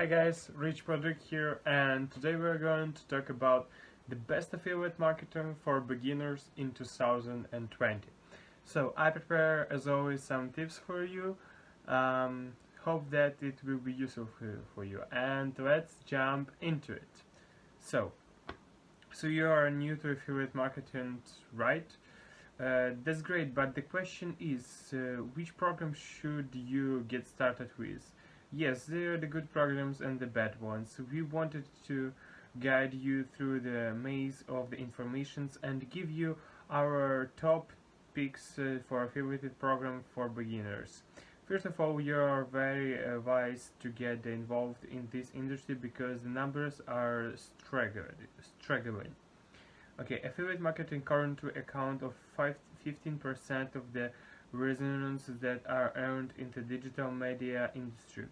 Hi guys, Rich Product here, and today we're going to talk about the best affiliate marketing for beginners in 2020. So I prepare as always some tips for you. Hope that it will be useful for you, and let's jump into it. So, so you are new to affiliate marketing, right? That's great, but the question is, which program should you get started with? Yes, there are the good programs and the bad ones. We wanted to guide you through the maze of the informations and give you our top picks for affiliated program for beginners. First of all, you are very wise to get involved in this industry because the numbers are staggering. Okay, affiliate marketing currently account of 15% of the revenues that are earned in the digital media industry.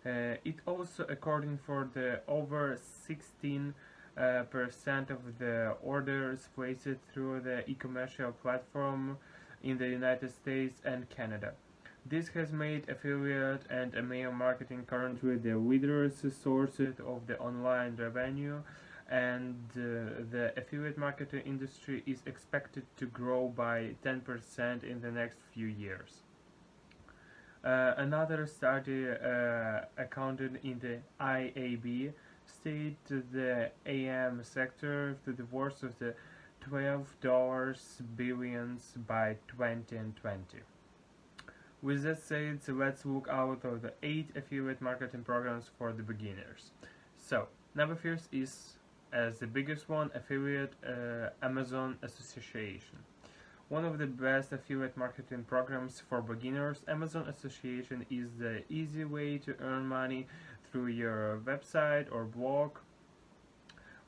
It also according for the over 16% of the orders placed through the e-commercial platform in the United States and Canada. This has made affiliate and email marketing currently the leaders sources of the online revenue, and the affiliate marketing industry is expected to grow by 10% in the next few years. Another study accounted in the IAB state the AM sector to the worth of the $12 billions by 2020. With that said, so let's look out of the 8 affiliate marketing programs for the beginners. So, number first is, as the biggest one, affiliate Amazon Association. One of the best affiliate marketing programs for beginners, Amazon Association is the easy way to earn money through your website or blog.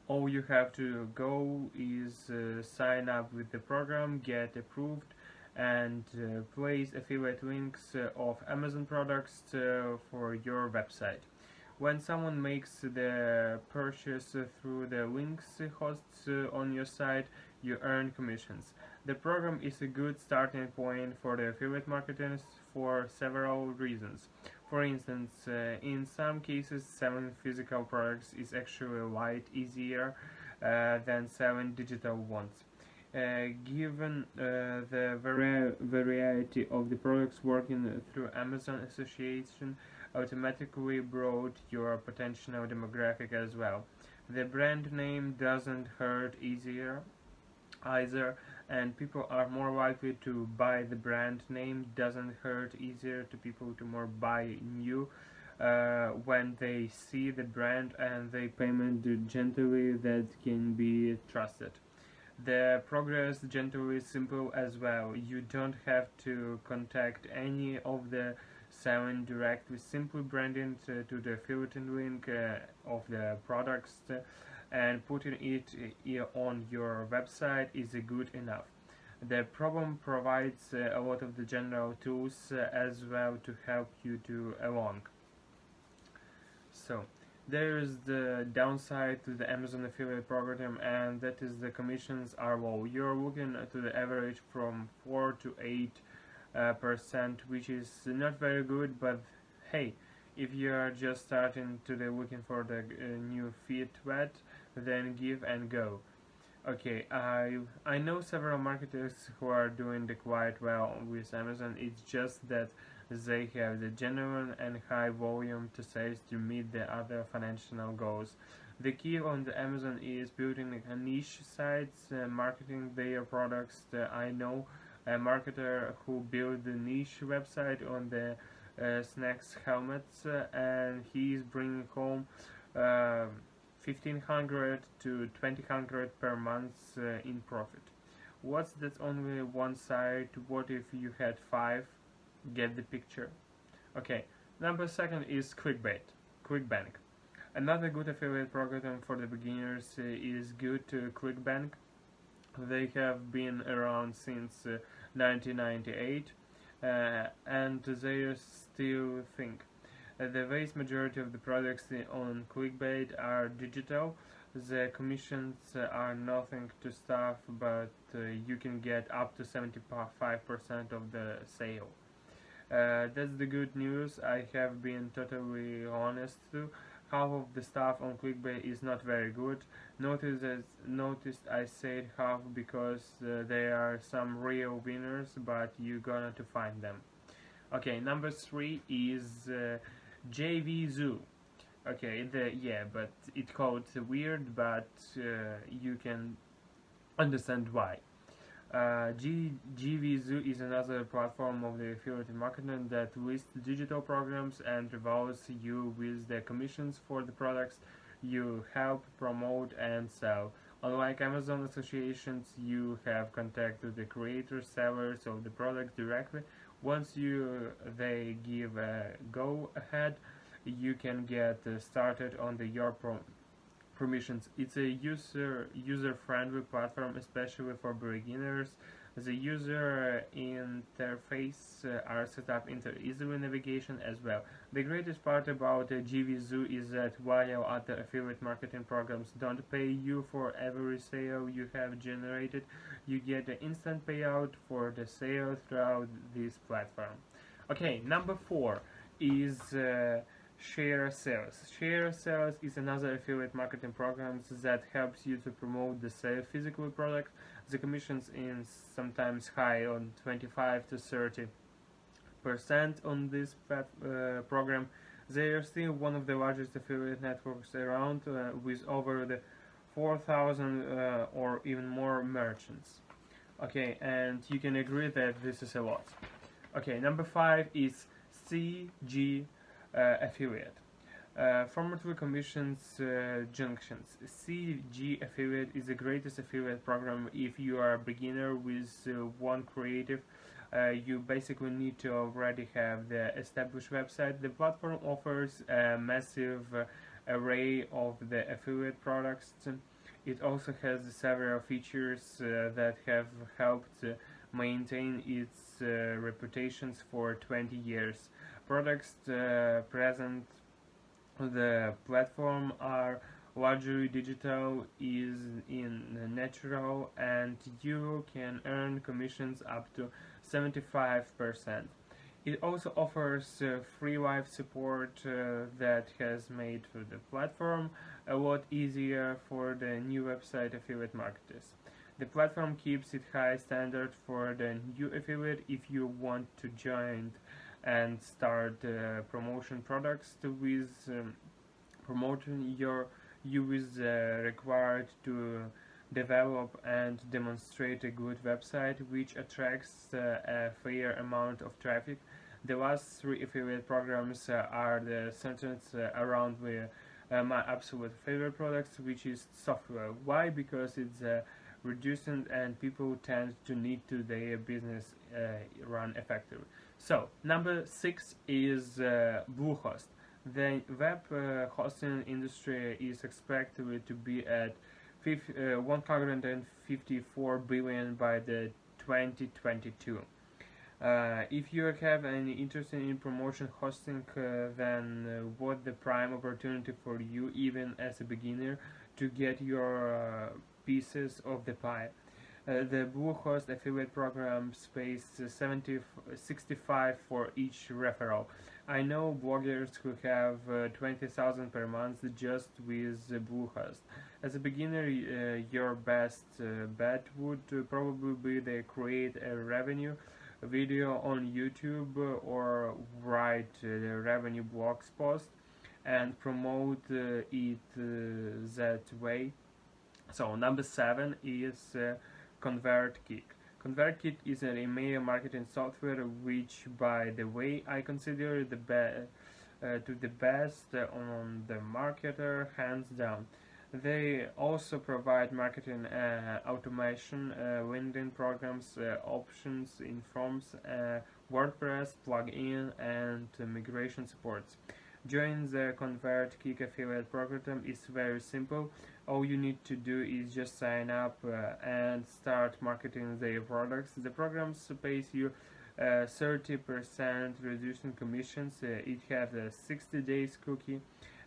All you have to go is sign up with the program, get approved, and place affiliate links of Amazon products for your website. When someone makes the purchase through the links hosts on your site, you earn commissions. The program is a good starting point for the affiliate marketers for several reasons. For instance, in some cases, selling physical products is actually a lot easier than selling digital ones. Given the variety of the products working through Amazon Association automatically brought your potential demographic as well. The brand name doesn't hurt either, and people are more likely to buy the brand name doesn't hurt easier to people to more buy new when they see the brand and they payment gently that can be trusted. The progress gently simple as well. You don't have to contact any of the selling direct with simply branding to the affiliate link of the products and putting it on your website is good enough. The program provides a lot of the general tools as well to help you to along. So there is the downside to the Amazon affiliate program, and that is the commissions are low. You're looking to the average from 4 to 8%, which is not very good, but hey, if you are just starting to the looking for the new fit wet, then give and go. Okay, I know several marketers who are doing the quite well with Amazon. It's just that they have the genuine and high volume to sales to meet the other financial goals. The key on the Amazon is building a niche sites, marketing their products. I know a marketer who built the niche website on the snacks helmets, and he is bringing home 1500 to 2000 per month in profit. What's that only one side? What if you had 5? Get the picture. Okay, number second is ClickBank. Another good affiliate program for the beginners is good ClickBank. They have been around since 1998 and they still think. The vast majority of the products on ClickBank are digital. The commissions are nothing to staff, but you can get up to 75% of the sale. That's the good news. I have been totally honest too. half of the stuff on Clickbait is not very good. Noticed I said half because there are some real winners, but you're gonna to find them. Okay, number 3 is JVZoo. Okay, but it called weird, but you can understand why. GVZoo is another platform of the affiliate marketing that lists digital programs and rewards you with the commissions for the products you help promote and sell. Unlike Amazon associations, you have contact with the creators, sellers of the product directly. Once they give a go ahead, you can get started on your permissions. It's a user-friendly platform, especially for beginners. The user interface are set up into easy navigation as well. The greatest part about GVZoo is that while other affiliate marketing programs don't pay you for every sale you have generated, you get an instant payout for the sale throughout this platform. Okay, number 4 is Share Sales. Share Sales is another affiliate marketing program that helps you to promote the sale physical product. The commissions is sometimes high, on 25 to 30% on this program. They are still one of the largest affiliate networks around, with over the 4,000 or even more merchants. Okay, and you can agree that this is a lot. Okay, number 5 is CG affiliate. Formative commissions junctions. CG affiliate is the greatest affiliate program if you are a beginner with one creative. You basically need to already have the established website. The platform offers a massive array of the affiliate products. It also has several features that have helped maintain its reputations for 20 years. Products present on the platform are largely digital, is in natural, and you can earn commissions up to 75%. It also offers free live support that has made the platform a lot easier for the new website affiliate marketers. The platform keeps it high standard for the new affiliate. If you want to join and start promotion products with promoting you is required to develop and demonstrate a good website which attracts a fair amount of traffic. The last 3 affiliate programs are the centered around my absolute favorite products, which is software. Why? Because it's reducing and people tend to need to their business run effectively. So, number 6 is Bluehost. The web hosting industry is expected to be at 154 billion by the 2022. If you have any interest in promotion hosting, then what the prime opportunity for you, even as a beginner, to get your pieces of the pie. The Bluehost affiliate program pays 65 for each referral. I know bloggers who have 20,000 per month just with Bluehost. As a beginner, your best bet would probably be to create a revenue video on YouTube or write a revenue blog post and promote it that way. So number 7 is ConvertKit. ConvertKit is an email marketing software which, by the way, I consider the best on the marketer, hands down. They also provide marketing automation, LinkedIn programs, options in forms, WordPress plugin, and migration supports. Join the ConvertKit affiliate program is very simple. All you need to do is just sign up and start marketing their products. The program pays you 30% reducing commissions. It has a 60 days cookie,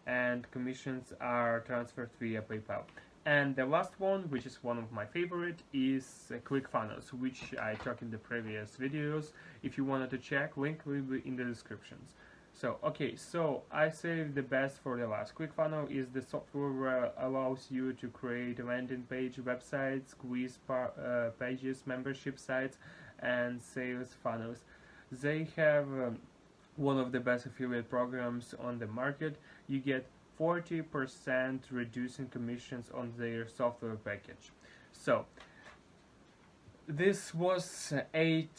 and commissions are transferred via PayPal. And the last one, which is one of my favorite, is ClickFunnels, which I talked in the previous videos. If you wanted to check, link will be in the descriptions. So okay, so I saved the best for the last. ClickFunnels is the software where allows you to create landing page, websites, pages, membership sites, and sales funnels. They have one of the best affiliate programs on the market. You get 40% reducing commissions on their software package. So this was 8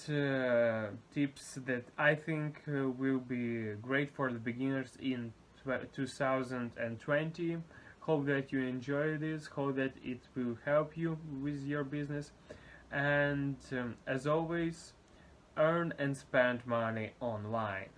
tips that I think will be great for the beginners in 2020. Hope that you enjoy this, hope that it will help you with your business, and as always, earn and spend money online.